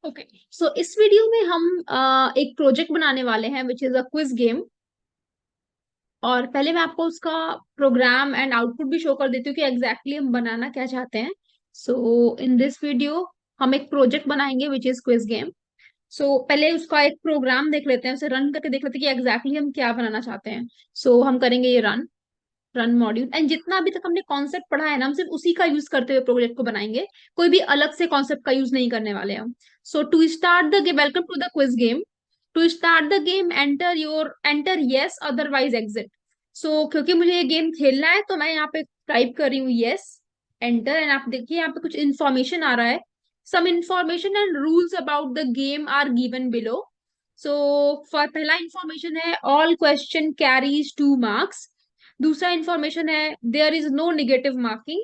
Okay, सो इस video में हम एक प्रोजेक्ट बनाने वाले हैं which is a quiz game. और पहले मैं आपको उसका प्रोग्राम एंड आउटपुट भी शो कर देती हूँ कि एग्जैक्टली हम बनाना क्या चाहते हैं। सो इन दिस वीडियो हम एक प्रोजेक्ट बनाएंगे विच इज क्विज गेम। सो पहले उसका एक प्रोग्राम देख लेते हैं, उसे रन करके देख लेते हैं कि एग्जैक्टली हम क्या बनाना चाहते हैं। सो हम करेंगे ये रन मॉड्यूल, एंड जितना अभी तक हमने कॉन्सेप्ट पढ़ा है ना, हम सिर्फ उसी का यूज करते हुए प्रोजेक्ट को बनाएंगे। कोई भी अलग से कॉन्सेप्ट का यूज नहीं करने वाले हम। So to start the welcome to the quiz game. To start the game enter yes otherwise exit. So क्योंकि मुझे ये गेम खेलना है तो मैं यहाँ पे टाइप कर रही हूँ यस, एंटर। एंड आप देखिए यहाँ पे कुछ इन्फॉर्मेशन आ रहा है। Some information and rules about the game are given below. So पहला इंफॉर्मेशन है ऑल क्वेश्चन कैरीज 2 मार्क्स। दूसरा इंफॉर्मेशन है there is no negative marking.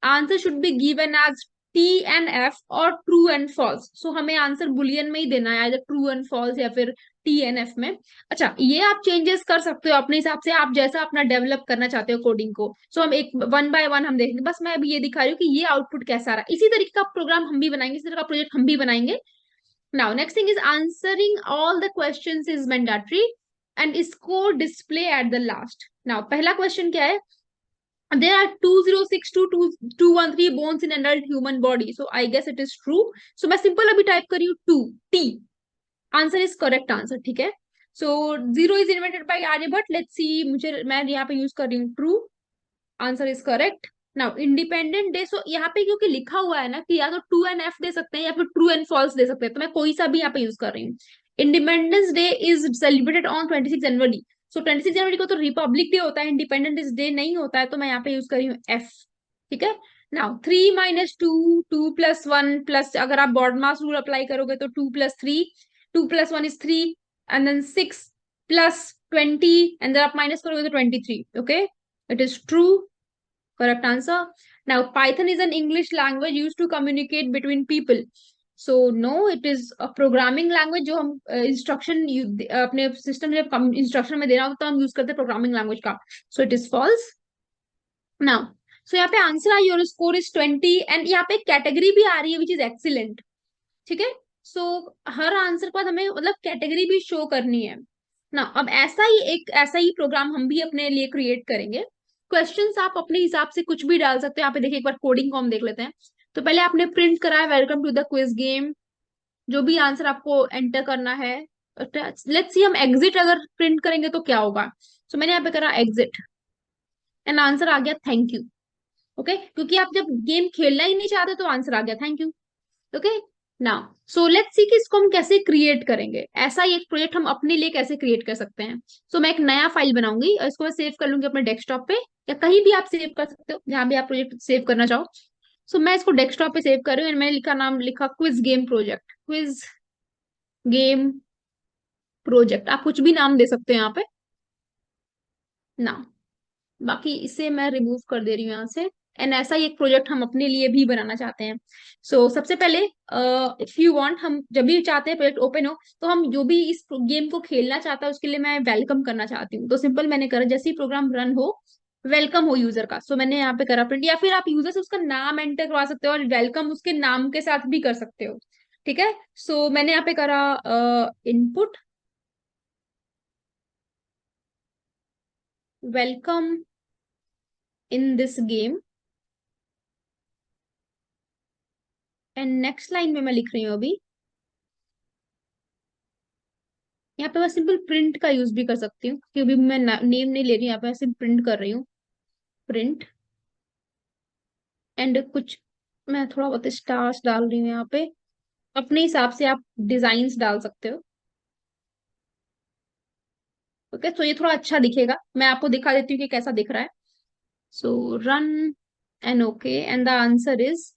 Answer should be given as T and F और true and false. So हमें answer Boolean में ही देना है, either true and false या फिर टी एंड एफ में। अच्छा, ये आप चेंजेस कर सकते हो अपने हिसाब से, आप जैसा अपना डेवलप करना चाहते हो कोडिंग को। सो हम एक वन बाय वन हम देखेंगे, बस मैं अभी ये दिखा रही हूँ कि ये आउटपुट कैसा रहा। इसी तरीके का प्रोग्राम हम भी बनाएंगे, इसी तरह का प्रोजेक्ट हम भी बनाएंगे। Now, next thing is answering all the questions is mandatory and score display at the last. Now, पहला क्वेश्चन क्या है? There are 206 to 213 bones in adult human body. So I guess it is true. So मैं simple अभी type करी हूँ 2 T. Answer is correct answer, ठीक है। So zero is invented by Aryabhata. Let's see, मुझे मैं यहाँ पे यूज कर रही हूँ true. Answer is correct. Now independent day, so यहाँ पे क्योंकि लिखा हुआ है ना कि या तो ट्रू एंड एफ दे सकते हैं या फिर ट्रू एंड फॉल्स दे सकते हैं, तो मैं कोई सा भी यहाँ पे यूज कर रही हूँ। Independence day is celebrated on 26 जनवरी। सो 26 जनवरी को तो रिपब्लिक डे होता है, इंडिपेंडेंस डे नहीं होता है, तो मैं यहाँ पे यूज कर रही हूँ एफ। ठीक है। नाउ 3 - 2, 2+1 प्लस, अगर आप बॉडमास रूल अप्लाई करोगे तो 2+3, 2+1 is 3, and then 6+20, and then आप माइनस करोगे तो 23। Okay, it is true, correct answer. Now, Python is an English language used to communicate between people. So, no, it is a programming language जो हम instruction अपने system में instruction में देना होता है तो हम यूज करते हैं प्रोग्रामिंग लैंग्वेज का। So it is false. Now, so यहाँ पे answer I your score is 20, and यहाँ पे कैटेगरी भी आ रही है विच इज एक्सीलेंट। ठीक है। सो हर आंसर के बाद हमें मतलब कैटेगरी भी शो करनी है ना। अब ऐसा ही प्रोग्राम हम भी अपने लिए क्रिएट करेंगे। क्वेश्चंस आप अपने हिसाब से कुछ भी डाल सकते हो। यहाँ पे देखिए, एक बार कोडिंग को हम देख लेते हैं। तो पहले आपने प्रिंट करा है welcome to the quiz game, जो भी आंसर आपको एंटर करना है। लेट्स सी, हम एग्जिट अगर प्रिंट करेंगे तो क्या होगा। सो मैंने यहाँ पे करा एग्जिट, एंड आंसर आ गया थैंक यू। ओके, क्योंकि आप जब गेम खेलना ही नहीं चाहते तो आंसर आ गया thank you. Okay. Now, so let's see कि इसको हम कैसे क्रिएट करेंगे। ऐसा ही एक प्रोजेक्ट हम अपने लिए कैसे क्रिएट कर सकते हैं। सो मैं एक नया फाइल बनाऊंगी और इसको मैं सेव कर लूंगी अपने डेस्कटॉप पे, या कहीं भी आप सेव कर सकते हो जहां भी आप प्रोजेक्ट सेव करना चाहो। सो मैं इसको डेस्कटॉप पे सेव कर रही हूँ, and मैंने नाम लिखा quiz game project. Quiz game project, आप कुछ भी नाम दे सकते हो यहाँ पे ना। बाकी इसे मैं रिमूव कर दे रही हूँ यहाँ से। एंड ऐसा ही एक प्रोजेक्ट हम अपने लिए भी बनाना चाहते हैं। सबसे पहले, इफ यू वांट, हम जब भी चाहते हैं प्रोजेक्ट ओपन हो, तो हम जो भी इस गेम को खेलना चाहता है उसके लिए मैं वेलकम करना चाहती हूँ। तो सिंपल मैंने करा, जैसे ही प्रोग्राम रन हो, वेलकम हो यूजर का, सो मैंने यहाँ पे करा प्रिंट। या फिर आप यूजर से उसका नाम एंटर करवा सकते हो और वेलकम उसके नाम के साथ भी कर सकते हो। ठीक है। मैंने यहाँ पे करा input welcome in this game, and next line में मैं लिख रही हूँ अभी, यहाँ पे मैं सिंपल प्रिंट का यूज भी कर सकती हूँ क्योंकि अभी मैं नेम नहीं ले रही हूँ, यहाँ पे सिर्फ प्रिंट कर रही हूँ। प्रिंट, एंड कुछ मैं थोड़ा बहुत स्टार्स डाल रही हूँ यहाँ पे। अपने हिसाब से आप डिजाइन्स डाल सकते हो। ओके, तो ये थोड़ा अच्छा दिखेगा, मैं आपको दिखा देती हूँ कि कैसा दिख रहा है। Run and okay, and the answer is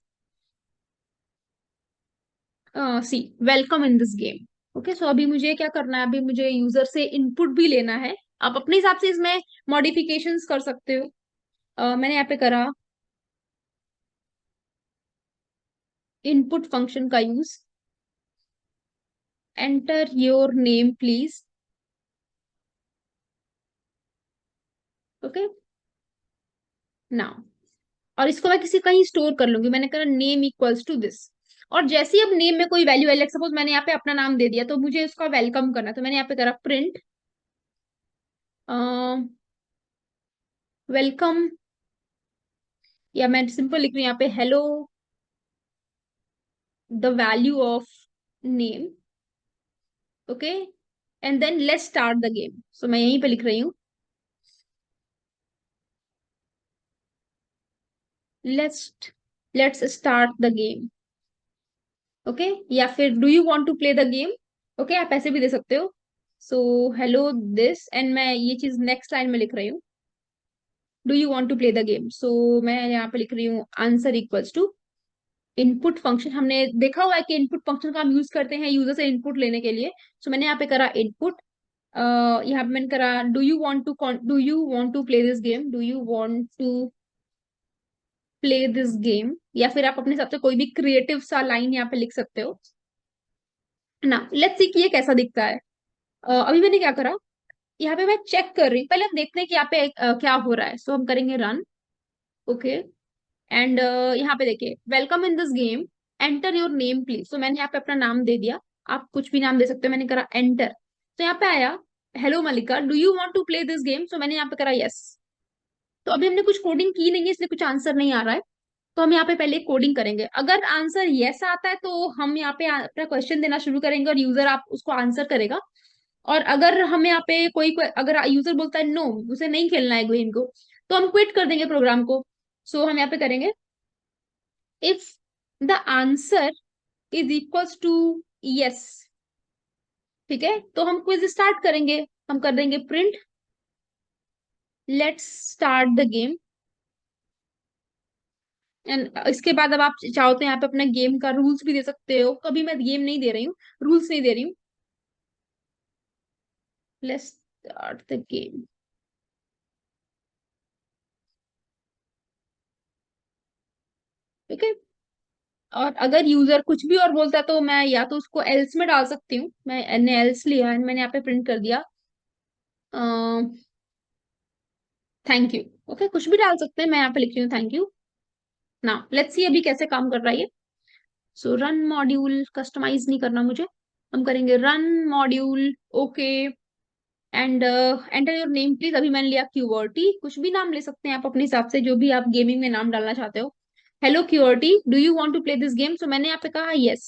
C, welcome in this game. Okay, so अभी मुझे क्या करना है, अभी मुझे यूजर से इनपुट भी लेना है। आप अपने हिसाब से इसमें मॉडिफिकेशंस कर सकते हो। मैंने यहाँ पे करा इनपुट फंक्शन का use, enter your name please. Okay, now, और इसको मैं किसी कहीं स्टोर कर लूंगी। मैंने कहा नेम इक्वल्स टू दिस। और जैसे ही अब नेम में कोई वैल्यू है, सपोज मैंने यहाँ पे अपना नाम दे दिया तो मुझे उसका वेलकम करना, तो मैंने यहाँ पे करा प्रिंट वेलकम, या मैं सिंपल लिख रही हूँ यहाँ पे hello the value of name, okay, and then let's start the game. So मैं यहीं पे लिख रही हूँ let's let's start the game, okay. या फिर do you want to play the game, okay, आप ऐसे भी दे सकते हो। सो हेलो दिस, एंड मैं ये चीज नेक्स्ट लाइन में लिख रही हूँ, do you want to play the game. So मैं यहाँ पे लिख रही हूँ answer equals to input function. हमने देखा हुआ है कि इनपुट फंक्शन का हम यूज करते हैं यूजर से इनपुट लेने के लिए। सो मैंने यहाँ पे करा इनपुट, यहाँ पे मैंने करा do you want to play this game, do you want to play this game, या फिर आप अपने हिसाब से कोई भी क्रिएटिव सा लाइन यहाँ पे लिख सकते हो ना। लेट्स सी कि ये कैसा दिखता है। अभी मैंने क्या करा, यहाँ पे मैं चेक कर रही हूँ, पहले हम देखते हैं कि यहाँ पे क्या हो रहा है। सो हम करेंगे रन, ओके, एंड यहाँ पे देखिए welcome in this game, enter your name please. तो मैंने यहाँ पे अपना नाम दे दिया, आप कुछ भी नाम दे सकते हो, मैंने करा एंटर। तो यहाँ पे आया hello Malika do you want to play this game, so मैंने यहाँ पे करा यस। तो अभी हमने कुछ कोडिंग की नहीं है इसलिए कुछ आंसर नहीं आ रहा है, तो हम यहाँ पे पहले कोडिंग करेंगे। अगर आंसर यस आता है तो हम यहाँ पे अपना क्वेश्चन देना शुरू करेंगे और यूजर आप उसको आंसर करेगा। और अगर हमें यहाँ पे अगर यूजर बोलता है नो, उसे नहीं खेलना है गेम को, तो हम क्विट कर देंगे प्रोग्राम को। सो हम यहाँ पे करेंगे if the answer is equals to yes, ठीक है, तो हम क्विज स्टार्ट करेंगे। हम कर देंगे print let's start the game, and इसके बाद अब आप चाहो तो यहाँ पे अपना गेम का रूल्स भी दे सकते हो। कभी मैं गेम नहीं दे रही हूँ, रूल्स नहीं दे रही हूँ। लेट्स स्टार्ट द गेम, ठीक है। और अगर यूजर कुछ भी और बोलता है तो मैं या तो उसको एल्स में डाल सकती हूँ। मैंने एल्स लिया एंड मैंने यहाँ पे प्रिंट कर दिया थैंक यू, ओके, कुछ भी डाल सकते हैं, मैं यहाँ पे लिख रही हूँ थैंक यू। ना लेट्स सी अभी कैसे काम कर रहा है ये। सो रन मॉड्यूल, कस्टमाइज नहीं करना मुझे, हम करेंगे run module, okay, and enter your name please. अभी मैंने लिया क्यूवर्टी, कुछ भी नाम ले सकते हैं आप अपने हिसाब से, जो भी आप गेमिंग में नाम डालना चाहते हो। Hello qwerty do you want to play this game, so मैंने यहाँ पे कहा यस।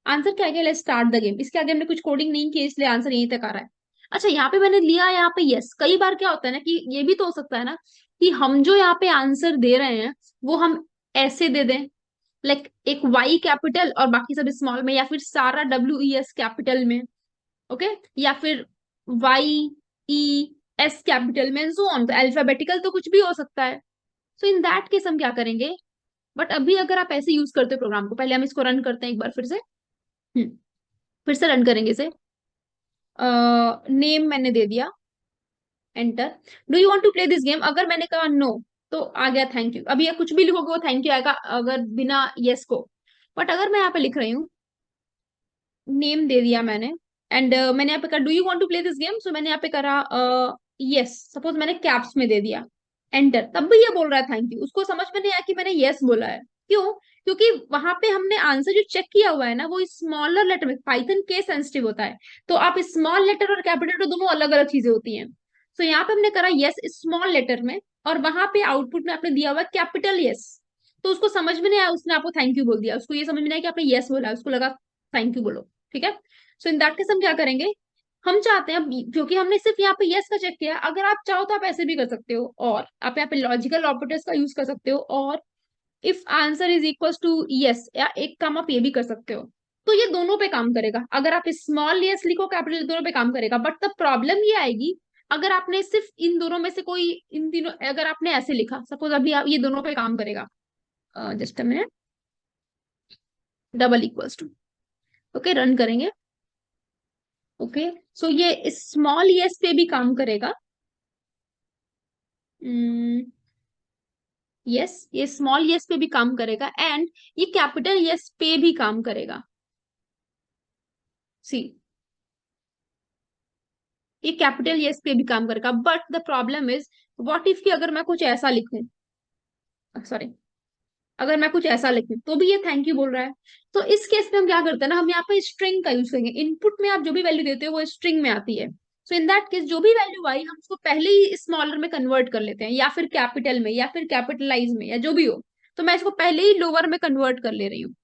आंसर क्या है, लेट्स स्टार्ट द गेम। इसके आगे हमने कुछ कोडिंग नहीं की इसलिए आंसर यहीं तक आ रहा है। अच्छा, यहाँ पे मैंने लिया यहाँ पे यस। कई बार क्या होता है ना कि ये भी तो हो सकता है ना कि हम जो यहाँ पे आंसर दे रहे हैं वो हम ऐसे दे दें, लाइक एक वाई कैपिटल और बाकी सब स्मॉल में, या फिर सारा WES कैपिटल में, ओके, या फिर YES कैपिटल में, सो ऑन। तो अल्फाबेटिकल तो कुछ भी हो सकता है। सो इन दैट केस हम क्या करेंगे, बट अभी अगर आप ऐसे यूज करते हो प्रोग्राम को, पहले हम इसको रन करते हैं एक बार फिर से। फिर से रन करेंगे इसे। नेम मैंने दे दिया, enter. Do you want to play this game, अगर मैंने कहा नो तो आ गया थैंक यू। अभी ये कुछ भी लिखोगे वो थैंक यू आएगा अगर बिना यस को। बट अगर मैं यहाँ पे लिख रही हूँ, नेम दे दिया मैंने, एंड मैंने यहाँ पे कहा do you want to play this game, so मैंने यहाँ पे करा यस। सपोज मैंने कैप्स में दे दिया, एंटर, तब भी ये बोल रहा है थैंक यू। उसको समझ में नहीं आया कि मैंने यस बोला है। क्यों? क्योंकि वहां पे हमने आंसर जो चेक किया हुआ है ना वो स्मॉलर लेटर में, पाइथन केस सेंसिटिव होता है, तो आप स्मॉल लेटर और कैपिटल तो दोनों अलग अलग चीजें होती हैं। सो यहाँ पे हमने करा यस स्मॉल लेटर में, और वहां पे आउटपुट में आपने दिया हुआ कैपिटल यस। तो उसको समझ में नहीं आया, उसने आपको थैंक यू बोल दिया, उसको ये समझ में नहीं आया कि आपने यस बोला है, उसको लगा थैंक यू बोलो, ठीक है। सो इन दैट केस हम क्या करेंगे, हम चाहते हैं क्योंकि हमने सिर्फ यहाँ पे यस का चेक किया, अगर आप चाहो तो आप ऐसे भी कर सकते हो, और आप यहाँ पे लॉजिकल ऑपरेटर्स का यूज कर सकते हो, और if answer is equal to yes, या एक काम आप ये भी कर सकते हो। तो ये दोनों पे काम करेगा, अगर आप स्मॉल यस लिखो कैपिटल, दोनों पे काम करेगा। बट द प्रॉब्लम ये आएगी अगर आपने सिर्फ इन दोनों में से कोई, इन तीनों अगर आपने ऐसे लिखा, सपोज अभी आप ये दोनों पे काम करेगा, just a minute, double equals to, okay, run करेंगे, ओके। सो ये स्मॉल यस पे भी काम करेगा, यस, ये स्मॉल यस पे भी काम करेगा, एंड ये कैपिटल यस पे भी काम करेगा। सी, ये कैपिटल यस पे भी काम करेगा। But the problem is, what if कि अगर मैं कुछ ऐसा लिखूं, सॉरी, अगर मैं कुछ ऐसा लिखूं तो भी ये थैंक यू बोल रहा है। तो इस केस में हम क्या करते हैं ना, हम यहाँ पे स्ट्रिंग का यूज करेंगे। इनपुट में आप जो भी वैल्यू देते हो वो स्ट्रिंग में आती है। सो इन दैट केस जो भी वैल्यू आई हम उसको पहले ही स्मॉलर में कन्वर्ट कर लेते हैं, या फिर कैपिटल में, या फिर कैपिटलाइज में, या जो भी हो। तो मैं इसको पहले ही लोअर में कन्वर्ट कर ले रही हूँ।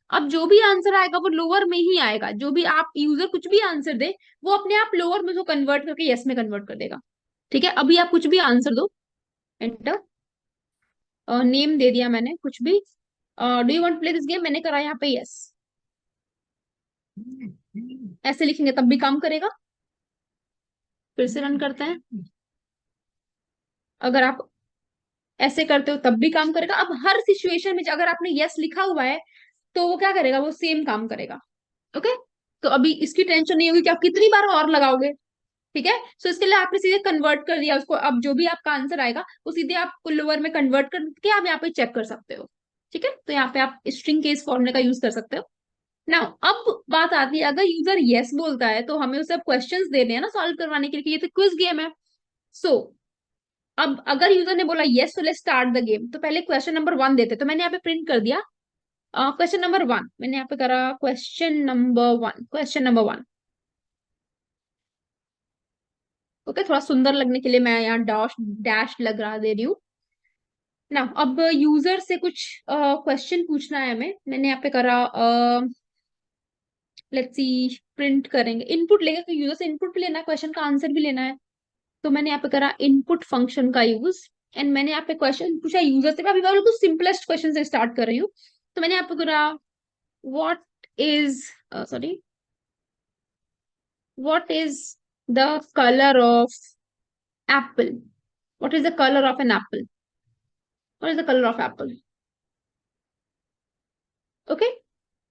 अब जो भी आंसर आएगा वो लोअर में ही आएगा। जो भी आप यूजर कुछ भी आंसर दे, वो अपने आप लोअर में उसको कन्वर्ट करके यस में कन्वर्ट कर देगा। ठीक है, अभी आप कुछ भी आंसर दो, एंटर। नेम दे दिया मैंने कुछ भी। Do you want play this game, मैंने करा यहाँ पे यस। ऐसे लिखेंगे तब भी काम करेगा। फिर से रन करते हैं। अगर आप ऐसे करते हो तब भी काम करेगा। अब हर सिचुएशन में अगर आपने यस लिखा हुआ है तो वो क्या करेगा, वो सेम काम करेगा। ओके, तो अभी इसकी टेंशन नहीं होगी कि आप कितनी बार और लगाओगे। ठीक है, सो इसके लिए आपने सीधे कन्वर्ट कर दिया उसको। अब जो भी आपका आंसर आएगा वो सीधे आप लोअर में कन्वर्ट करके आप यहाँ पे चेक कर सकते हो। ठीक है, तो यहाँ पे आप स्ट्रिंग के इस फॉर्मूले का यूज कर सकते हो। नाउ अब बात आती है, अगर यूजर यस बोलता है तो हमें उसे अब क्वेश्चंस देने हैं ना सॉल्व करवाने के लिए, कि ये तो क्विज गेम है। सो अब अगर यूजर ने बोला यस तो लेट्स स्टार्ट द गेम, तो पहले क्वेश्चन नंबर 1 देते। तो मैंने यहाँ पे प्रिंट कर दिया क्वेश्चन नंबर 1। मैंने यहाँ पे करा क्वेश्चन नंबर 1। ओके, थोड़ा सुंदर लगने के लिए मैं यहाँ डैश डैश लगा दे रही हूँ ना। अब यूजर से कुछ क्वेश्चन पूछना है हमें। मैंने यहाँ पे करा लेट्स सी, प्रिंट करेंगे, इनपुट लेंगे कि यूजर से इनपुट भी लेना है, क्वेश्चन का आंसर भी लेना है। तो मैंने यहाँ पे करा इनपुट फंक्शन का यूज। एंड मैंने यहाँ पे क्वेश्चन पूछा यूजर से। मैं अभी बिल्कुल सिंपलेस्ट क्वेश्चन से स्टार्ट कर रही हूँ। तो मैंने यहाँ पे करा what is sorry what is the colour of apple. What is the colour of an apple. What is the colour of apple. Okay,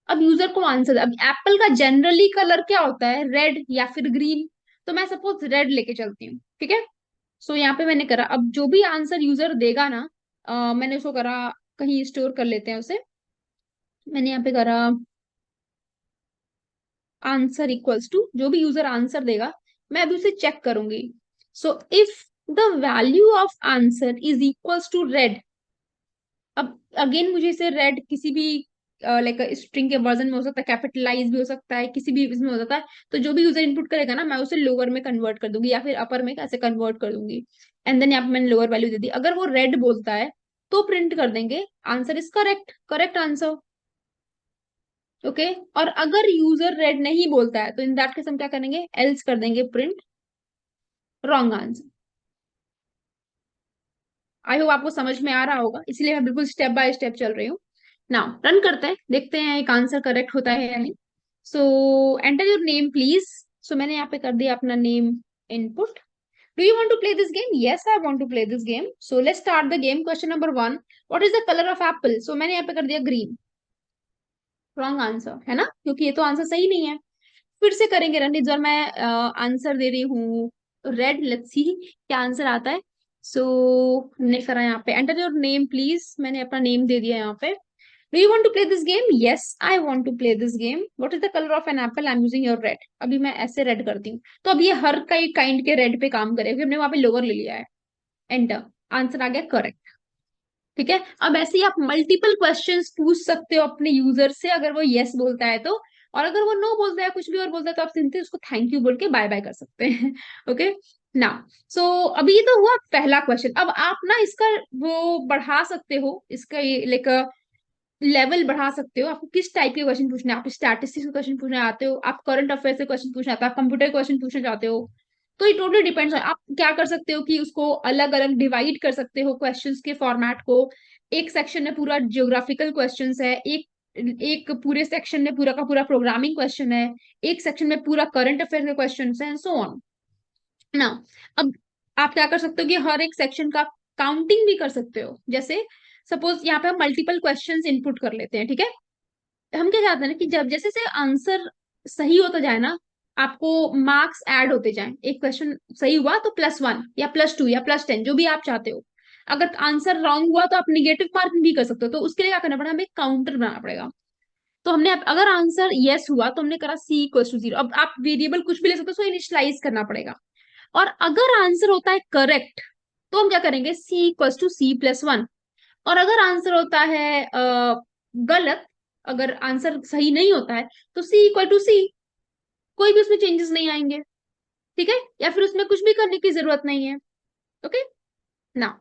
अब यूजर को आंसर। अब एप्पल का जनरली कलर क्या होता है, रेड या फिर ग्रीन। तो मैं सपोज रेड लेके चलती हूँ। ठीक है, सो यहाँ पे मैंने करा। अब जो भी आंसर यूजर देगा ना, मैंने उसको करा, कहीं स्टोर कर लेते हैं उसे। मैंने यहाँ पे करा आंसर इक्वल्स टू, जो भी यूजर आंसर देगा मैं अभी उसे चेक करूंगी। So if the value of answer is equals to red. अब अगेन मुझे इसे रेड किसी भी लाइक स्ट्रिंग के वर्जन में हो सकता है, कैपिटलाइज भी हो सकता है, किसी भी इसमें हो सकता है। तो जो भी यूजर इनपुट करेगा ना, मैं उसे लोअर में कन्वर्ट कर दूंगी या फिर अपर में ऐसे कन्वर्ट कर दूंगी। एंड देन यहाँ पे मैंने लोअर वैल्यू दे दी। अगर वो रेड बोलता है तो प्रिंट कर देंगे answer is correct, correct answer. Okay, और अगर यूजर रेड नहीं बोलता है तो इन दैट केस हम क्या करेंगे, एल्स कर देंगे print wrong answer. I hope आपको समझ में आ रहा होगा, इसलिए मैं बिल्कुल स्टेप बाय स्टेप चल रही हूँ। नाउ रन करते हैं, देखते हैं एक आंसर करेक्ट होता है या नहीं। So enter your name please. So मैंने यहाँ पे कर दिया अपना name input. Do you want to play this game, yes I want to play this game. So let's start the game. Question number 1, what is the colour of apple. So मैंने यहाँ पे कर दिया ग्रीन। रॉन्ग आंसर है ना, क्योंकि ये तो आंसर सही नहीं है। फिर से करेंगे रन। इस बार मैं आंसर दे रही हूँ रेड। लेट्स सी क्या आंसर आता है। सो हमने करा यहाँ पे एंटर योर नेम प्लीज। मैंने अपना नेम दे दिया यहाँ पे। Do you want to play this game, yes I want to play this game. What is the colour of an apple, I am using your red. अभी मैं ऐसे red करती हूँ तो अब ये हर कई काइंड के रेड पे काम करेगा, क्योंकि हमने वहां पे लोअर ले लिया है। एंटर, आंसर आ गया करेक्ट। ठीक है, अब ऐसे ही आप मल्टीपल क्वेश्चंस पूछ सकते हो अपने यूजर से, अगर वो यस बोलता है तो। और अगर वो नो बोलता है, कुछ भी और बोलता है, तो आप सिंपली उसको थैंक यू बोल के बाय बाय कर सकते हैं। ओके, ना। सो अभी ये तो हुआ पहला क्वेश्चन। अब आप ना इसका वो बढ़ा सकते हो, इसका लाइक लेवल बढ़ा सकते हो। आपको किस टाइप के क्वेश्चन पूछने हैं, आप स्टैटिस्टिक्स के क्वेश्चन पूछना चाहते हो, आप करंट अफेयर से क्वेश्चन पूछना चाहते हो, आप कंप्यूटर क्वेश्चन पूछना चाहते हो। तो ये टोटली डिपेंड्स है। आप क्या कर सकते हो कि उसको अलग अलग डिवाइड कर सकते हो क्वेश्चंस के फॉर्मेट को। एक सेक्शन में पूरा जियोग्राफिकल क्वेश्चंस है, एक एक पूरे सेक्शन में पूरा का पूरा प्रोग्रामिंग क्वेश्चन है, एक सेक्शन में पूरा करंट अफेयर के क्वेश्चन है, एंड सो ऑन ना। अब आप क्या कर सकते हो कि हर एक सेक्शन का काउंटिंग भी कर सकते हो। जैसे सपोज यहाँ पे हम मल्टीपल क्वेश्चंस इनपुट कर लेते हैं। ठीक है, हम क्या चाहते हैं ना कि जब जैसे से आंसर सही होता जाए ना, आपको मार्क्स ऐड होते जाएं। एक क्वेश्चन सही हुआ तो +1 या +2 या +10, जो भी आप चाहते हो। अगर आंसर रॉन्ग हुआ तो आप निगेटिव मार्किंग भी कर सकते हो। तो उसके लिए क्या करना पड़ेगा, हमें काउंटर बनाना पड़ेगा। तो हमने अगर आंसर यस हुआ तो हमने करा C = 0। अब आप वेरिएबल कुछ भी ले सकते हो, उसको इनिशियलाइज करना पड़ेगा। और अगर आंसर होता है करेक्ट तो हम क्या करेंगे, C = C+1। और अगर आंसर होता है गलत, अगर आंसर सही नहीं होता है, तो सी इक्वल टू सी, कोई भी उसमें चेंजेस नहीं आएंगे। ठीक है, या फिर उसमें कुछ भी करने की जरूरत नहीं है। ओके ना,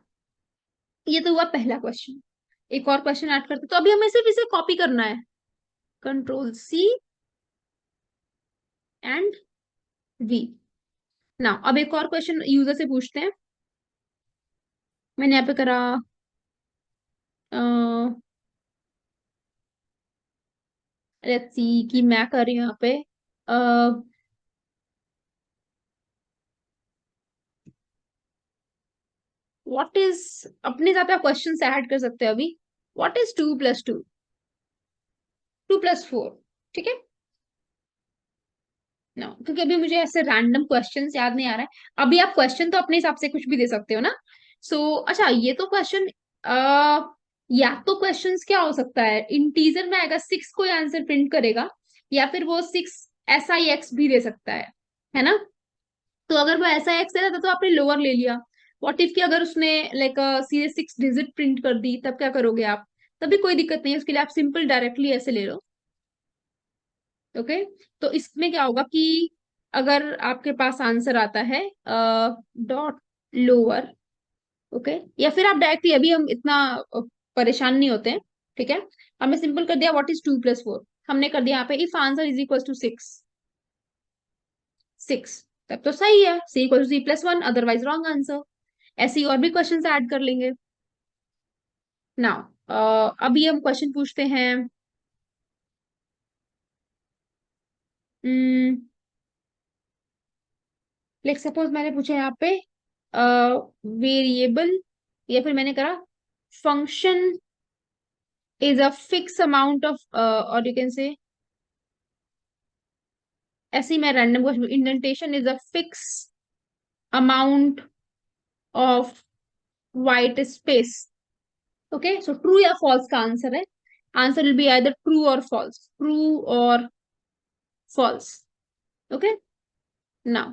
ये तो हुआ पहला क्वेश्चन। एक और क्वेश्चन ऐड करते, तो अभी हमें सिर्फ इसे कॉपी करना है, कंट्रोल सी एंड वी। ना अब एक और क्वेश्चन यूजर से पूछते हैं। मैंने यहाँ पे करा लेट्स सी कि मैं कर रही हूँ यहाँ पे व्हाट इज, अपने हिसाब से आप क्वेश्चन ऐड कर सकते हो अभी। What is 2 + 2? 2 + 4। ठीक है ना, क्योंकि अभी मुझे ऐसे रैंडम क्वेश्चंस याद नहीं आ रहा है। अभी आप क्वेश्चन तो अपने हिसाब से कुछ भी दे सकते हो ना। अच्छा ये तो क्वेश्चन, या तो क्वेश्चंस क्या हो सकता है, इंटीजर में आएगा 6, कोई आंसर प्रिंट करेगा, या फिर वो 6 SIX भी दे सकता है ना। तो अगर वो SIX दे रहा था तो आपने लोअर ले लिया। व्हाट इफ कि अगर उसने लाइक सीधे 6 डिजिट प्रिंट कर दी, तब क्या करोगे आप? तभी कोई दिक्कत नहीं है, उसके लिए आप सिंपल डायरेक्टली ऐसे ले लो। ओके, तो इसमें क्या होगा कि अगर आपके पास आंसर आता है डॉट लोअर, ओके, या फिर आप डायरेक्टली, अभी हम इतना परेशान नहीं होते हैं। ठीक है, हमने सिंपल कर दिया व्हाट इज 2 + 4, हमने कर दिया यहाँ पे if answer is equal to 6, तब तो सही है, C = C+1, otherwise wrong answer. ऐसे ही और भी क्वेश्चन ऐड कर लेंगे। नाउ अभी हम क्वेश्चन पूछते हैं। लाइक सपोज मैंने पूछा यहाँ पे वेरिएबल, या फिर मैंने करा function is a fix amount of, और यू कैन से, ऐसे ही मैं random question, indentation is a fix amount of white space. Okay, so true या फॉल्स का आंसर है। Answer will be either true और फॉल्स, ट्रू और false. Okay now,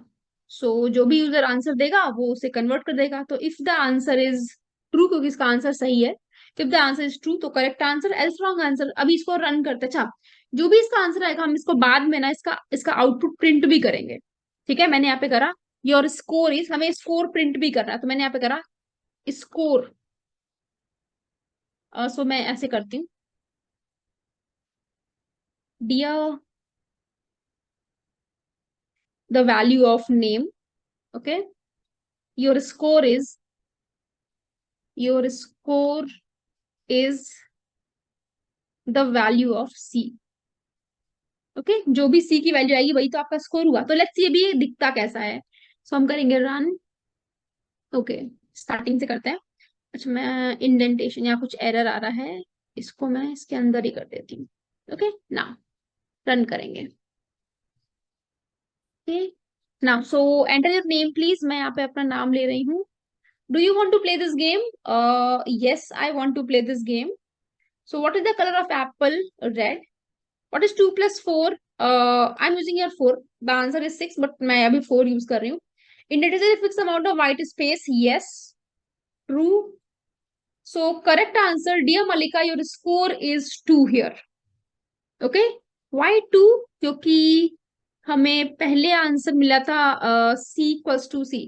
सो जो भी यूजर आंसर देगा वो उसे कन्वर्ट कर देगा। तो if the answer is true, क्योंकि इसका आंसर सही है, if the answer is true तो correct answer, else wrong answer. अभी इसको रन करते हैं। अच्छा, जो भी इसका आंसर आएगा हम इसको बाद में ना इसका इसका आउटपुट प्रिंट भी करेंगे। ठीक है, मैंने यहाँ पे करा योर स्कोर इज, हमें स्कोर प्रिंट भी करना है, तो मैंने यहाँ पे करा स्कोर। सो मैं ऐसे करती हूँ, dear the value of name, okay, your score is, your score is the value of C. Okay, जो भी सी की वैल्यू आएगी वही तो आपका स्कोर हुआ। तो लेट्स सी अभी ये दिखता कैसा है। सो हम करेंगे रन। ओके, स्टार्टिंग से करते हैं। अच्छा, मैं इंडेंटेशन, या कुछ एरर आ रहा है, इसको मैं इसके अंदर ही कर देती हूँ। ओके ना, रन करेंगे। ओके ना, so enter your name please, मैं यहाँ पे अपना नाम ले रही हूँ। Do you want to play this game? Yes, I want to play this game. So what is the colour of apple? Red. What is 2 + 4? I'm using here 4. The answer is 6, but मैं अभी 4 use कर रही हूँ। Indeed is a fixed amount of white space. Yes, true. So correct answer, dear Malika, your score is 2 here. Okay? Why 2? क्योंकि हमें पहले answer मिला था C = C,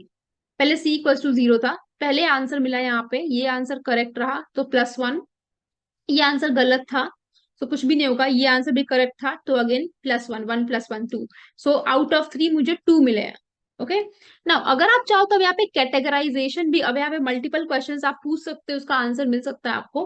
पहले C = 0 था, पहले आंसर मिला यहाँ पे, ये आंसर करेक्ट रहा तो +1। ये आंसर गलत था तो कुछ भी नहीं होगा, ये आंसर भी करेक्ट था तो अगेन +1, 1 + 1 2। सो आउट ऑफ 3 मुझे 2 मिले हैं। ओके ना, अगर आप चाहो तो अब यहाँ पे कैटेगराइजेशन भी, अब यहाँ पे मल्टीपल क्वेश्चंस आप पूछ सकते हो, उसका आंसर मिल सकता है आपको।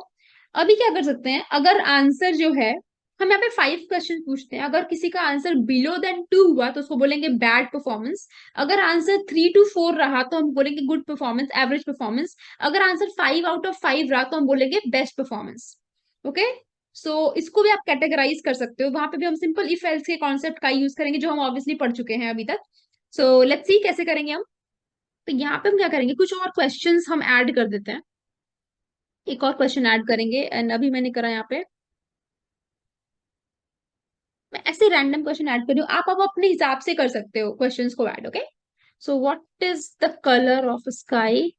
अभी क्या कर सकते हैं, अगर आंसर जो है, हम यहाँ पे 5 क्वेश्चन पूछते हैं, अगर किसी का आंसर बिलो देन 2 हुआ तो उसको बोलेंगे बैड परफॉर्मेंस। अगर आंसर 3 to 4 रहा तो हम बोलेंगे गुड परफॉर्मेंस, एवरेज परफॉर्मेंस। अगर आंसर 5 out of 5 रहा तो हम बोलेंगे बेस्ट परफॉर्मेंस। ओके, सो इसको भी आप कैटेगराइज कर सकते हो, वहां पे भी हम सिंपल इफ एल्स के कॉन्सेप्ट का यूज करेंगे जो हम ऑब्वियसली पढ़ चुके हैं अभी तक। सो लेट्स सी कैसे करेंगे हम। तो यहाँ पे हम क्या करेंगे, कुछ और क्वेश्चंस हम ऐड कर देते हैं, एक और क्वेश्चन ऐड करेंगे। एंड अभी मैंने करा यहाँ पे, मैं ऐसे रैंडम क्वेश्चन ऐड कर रही हूँ, आप अपने हिसाब से कर सकते हो क्वेश्चंस को add. Okay, so what is the colour of sky?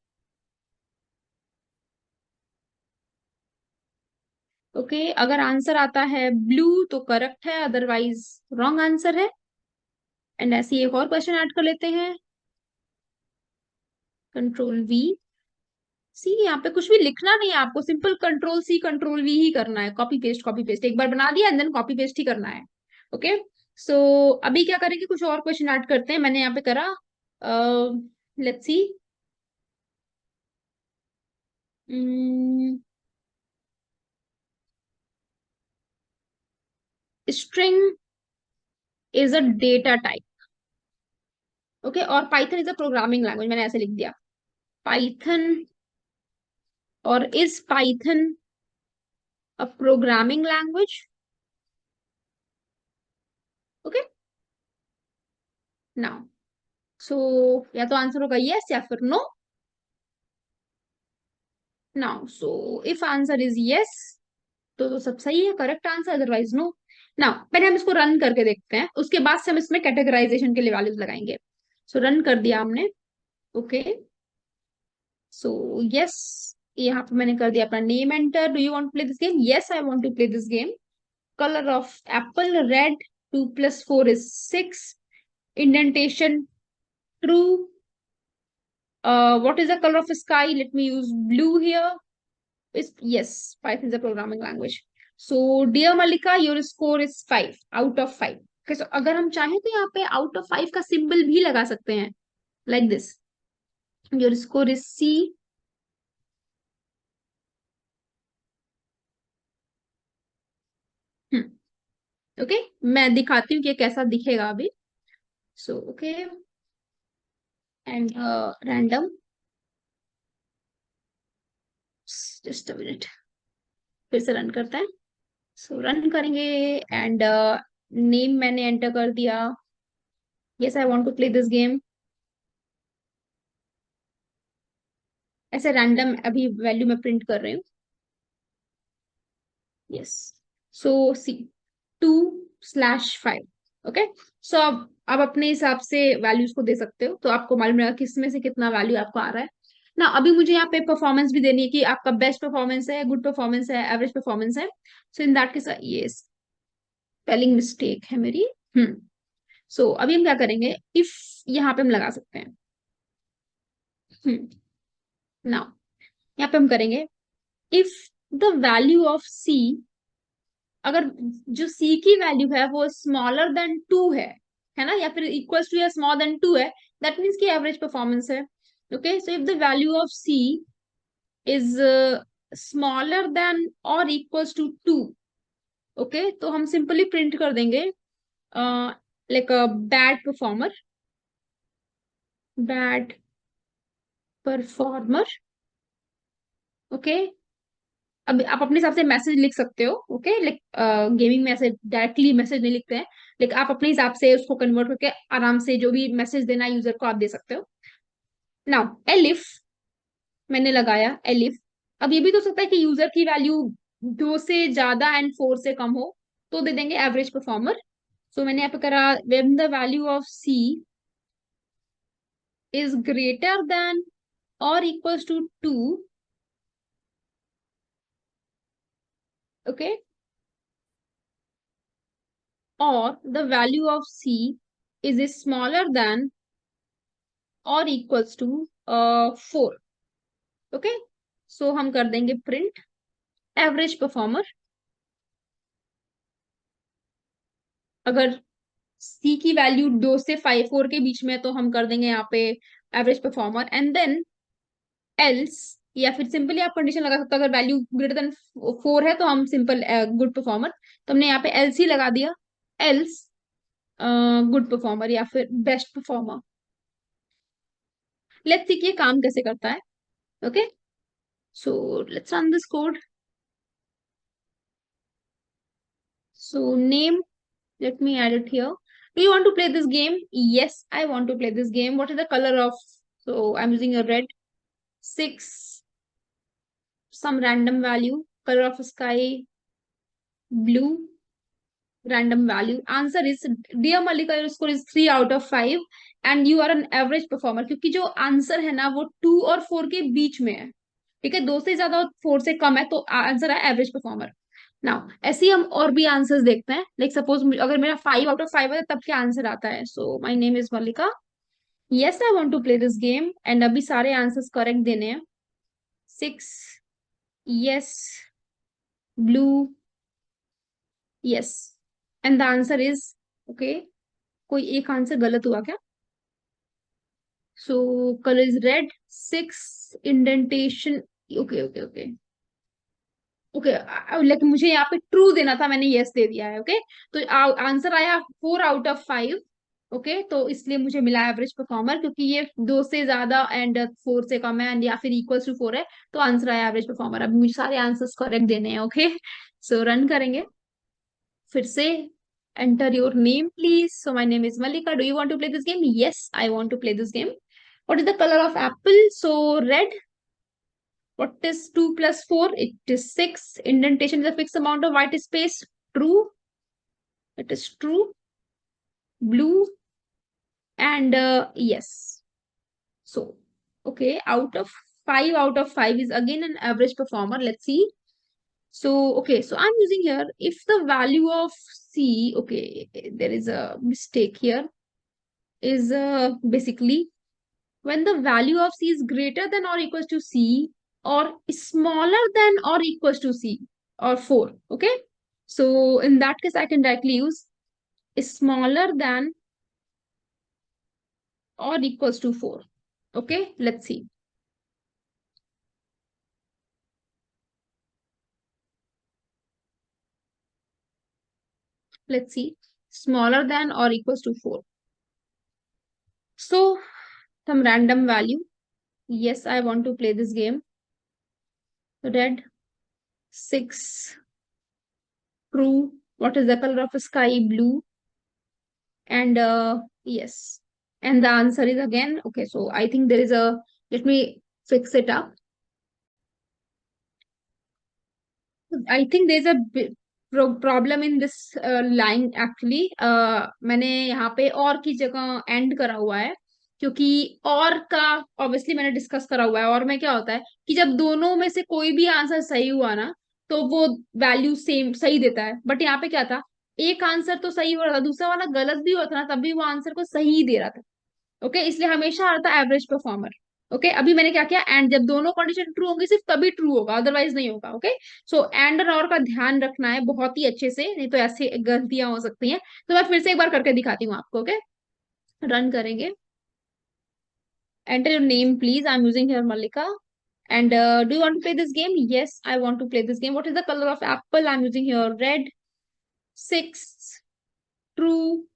Okay अगर आंसर आता है ब्लू तो करेक्ट है, अदरवाइज रॉन्ग आंसर है। एंड ऐसे ही एक और क्वेश्चन ऐड कर लेते हैं। Control we. सी, यहाँ पे कुछ भी लिखना नहीं है आपको, simple control C control V ही करना है, कॉपी पेस्ट एक बार बना दिया एंड देन कॉपी पेस्ट ही करना है। ओके सो अभी क्या करेंगे, कुछ और क्वेश्चन ऐड करते हैं। मैंने यहाँ पे करा, let's see, string is a data type. Okay और Python is a programming language, मैंने ऐसे लिख दिया पाइथन, और is Python a programming language. Okay now so या तो आंसर होगा यस या फिर no. Now so if answer is yes तो सब सही है, correct answer, otherwise no. Now पहले हम इसको रन करके देखते हैं, उसके बाद से हम इसमें कैटेगराइजेशन के लिए वैल्यूज लगाएंगे। सो रन कर दिया हमने। ओके सो यस, यहाँ पे मैंने कर दिया अपना name enter. Do you want to play this game? Yes I want to play this game. Colour of apple red, 2 + 4 is 6, indentation true. What is the color of the sky? Let me use blue here. Is yes, Python is a programming language. So, dear Malika, your score is 5 out of 5. Okay, so अगर हम चाहें तो यहाँ पे out of 5 का symbol भी लगा सकते हैं, like this. Your score is C. Okay मैं दिखाती हूँ कि ये कैसा दिखेगा अभी। So okay and random, just a minute, फिर से रन करते हैं। सो रन करेंगे एंड नेम मैंने एंटर कर दिया। Yes I want to play this game. ऐसे रैंडम अभी वैल्यू में प्रिंट कर रही हूँ। यस सो सी, 2/5। ओके सो अब अपने हिसाब से वैल्यूज को दे सकते हो, तो आपको मालूम रहेगा किस में से कितना वैल्यू आपको आ रहा है ना। अभी मुझे यहाँ पे परफॉर्मेंस भी देनी है कि आपका बेस्ट परफॉर्मेंस है, गुड परफॉर्मेंस है, एवरेज परफॉर्मेंस है। सो इन दैट केस ये स्पेलिंग मिस्टेक है मेरी। सो अभी हम क्या करेंगे, इफ यहाँ पे हम लगा सकते हैं। नाउ यहाँ पे हम करेंगे इफ द वैल्यू ऑफ सी, अगर जो सी की वैल्यू है वो स्मॉलर देन 2 है ना, या फिर इक्वल्स टू या स्मॉलर देन 2 है, दैट मीन्स की एवरेज परफॉर्मेंस है। Okay so if the value of C is smaller than और इक्वल्स टू 2, ओके तो हम सिंपली प्रिंट कर देंगे like a bad performer, bad performer. Okay अब आप अपने हिसाब से मैसेज लिख सकते हो। ओके लाइक गेमिंग में ऐसे डायरेक्टली मैसेज नहीं लिखते हैं, लेकिन आप अपने हिसाब से उसको कन्वर्ट करके आराम से जो भी मैसेज देना है यूजर को आप दे सकते हो। नाउ एलिफ मैंने लगाया, एलिफ। अब ये भी तो हो सकता है कि यूजर की वैल्यू 2 से ज्यादा एंड 4 से कम हो, तो दे देंगे एवरेज परफॉर्मर। सो मैंने यहाँ पे करा when the value of C is greater than और इक्वल्स टू 2, ओके और the value of C is smaller than और इक्वल्स टू 4। ओके सो हम कर देंगे प्रिंट एवरेज परफॉर्मर। अगर सी की वैल्यू 2 से 4 के बीच में है, तो हम कर देंगे यहाँ पे average performer and then else, या फिर सिंपली आप कंडीशन लगा सकते हो, अगर वैल्यू ग्रेटर देन 4 है तो हम सिंपल गुड परफॉर्मर, तो हमने यहाँ पे एल्स ही लगा दिया, एल्स गुड परफॉर्मर या फिर बेस्ट परफॉर्मर। लेट्स सी कि ये काम कैसे करता है। Okay so let's run this code. So name, let me add it here. Do you want to play this game? Yes, I want to play this game. What is the color of? So I'm using a red. 6, some random value. Color of sky, blue. Random value. Answer is, dear Malika, your score is 3 out of 5 and you are an average performer. क्योंकि जो answer है ना वो 2 और 4 के बीच में है। ठीक है, 2 से ज्यादा और 4 से कम है, तो आंसर है एवरेज परफॉर्मर। नाउ ऐसे ही हम और भी आंसर्स देखते हैं, लाइक सपोज अगर मेरा 5 आउट ऑफ 5 है तब क्या आंसर आता है। So my name is Mallika, yes I want to play this game, and अभी सारे आंसर्स करेक्ट देने हैं। 6, yes, blue, yes, and the answer is okay. कोई एक आंसर गलत हुआ क्या? So colour is red, 6, indentation, okay okay okay okay, लेकिन मुझे यहाँ पे ट्रू देना था, मैंने यस दे दिया है। ओके, तो आंसर आया 4 आउट ऑफ 5। ओके, तो इसलिए मुझे मिला एवरेज परफॉर्मर, क्योंकि ये 2 से ज्यादा एंड 4 से कम है एंड या फिर इक्वल टू 4 है, तो आंसर आया एवरेज परफॉर्मर। अब मुझे सारे आंसर्स करेक्ट देने हैं। ओके, सो रन करेंगे फिर से। Enter your name please. So my name is Mallika, do you want to play this game? Yes I want to play this game. What is the colour of apple? So red. What is 2 plus 4? It is 6. Indentation is a fixed amount of white space. True. It is true. Blue. And yes. So, okay, out of 5 is again an average performer. Let's see. So, okay, so I'm using here, if the value of C, okay, there is a mistake here, is basically when the value of C is greater than or equals to C, or smaller than or equals to C, or 4. Okay, so in that case I can directly use smaller than or equals to 4. Okay, let's see. Let's see, smaller than or equals to 4. So some random value. Yes, I want to play this game. Red, 6. True. What is the color of sky? Blue. And yes, and the answer is again okay. So I think there is a, let me fix it up. I think there's a problem in this line actually. मैंने यहाँ पे और की जगह and करा हुआ है, क्योंकि और का ऑब्वियसली मैंने डिस्कस करा हुआ है। और में क्या होता है कि जब दोनों में से कोई भी आंसर सही हुआ ना, तो वो वैल्यू सेम सही देता है। बट यहाँ पे क्या था, एक आंसर तो सही हो रहा था, दूसरा वाला गलत भी होता ना, तब भी वो आंसर को सही ही दे रहा था। ओके, इसलिए हमेशा आता है एवरेज परफॉर्मर। ओके, अभी मैंने क्या किया, एंड जब दोनों कंडीशन ट्रू होंगी सिर्फ तभी ट्रू होगा, अदरवाइज नहीं होगा। ओके, सो एंड और का ध्यान रखना है बहुत ही अच्छे से, नहीं तो ऐसे गलतियां हो सकती हैं। तो मैं फिर से एक बार करके दिखाती हूँ आपको। ओके, रन करेंगे। Enter your name please, I am using here Mallika. And do you want to play this game? Yes I want to play this game. What is the colour of apple? I am using here red, 6, true,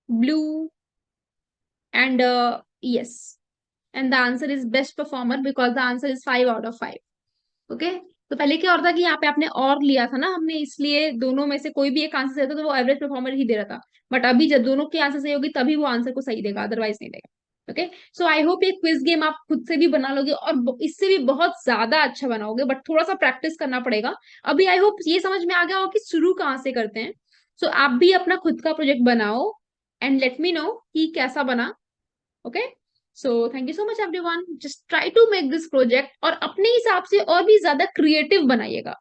blue, and yes, and the answer is best performer because the answer is 5 out of 5. Okay, तो पहले क्या होता था कि यहाँ पे आपने और लिया था ना हमने, इसलिए दोनों में से कोई भी एक आंसर सही था तो वो एवरेज परफॉर्मर ही दे रहा था। बट अभी जब दोनों की आंसर सही होगी तभी वो आंसर को सही देगा, अदरवाइज नहीं देगा। ओके, सो आई होप ये क्विज गेम आप खुद से भी बना लोगे और इससे भी बहुत ज्यादा अच्छा बनाओगे, बट थोड़ा सा प्रैक्टिस करना पड़ेगा। अभी आई होप ये समझ में आ गया हो कि शुरू कहाँ से करते हैं। सो आप भी अपना खुद का प्रोजेक्ट बनाओ एंड लेट मी नो कि कैसा बना। Okay, so thank you so much everyone, just try to make this project और अपने हिसाब से और भी ज्यादा क्रिएटिव बनाइएगा।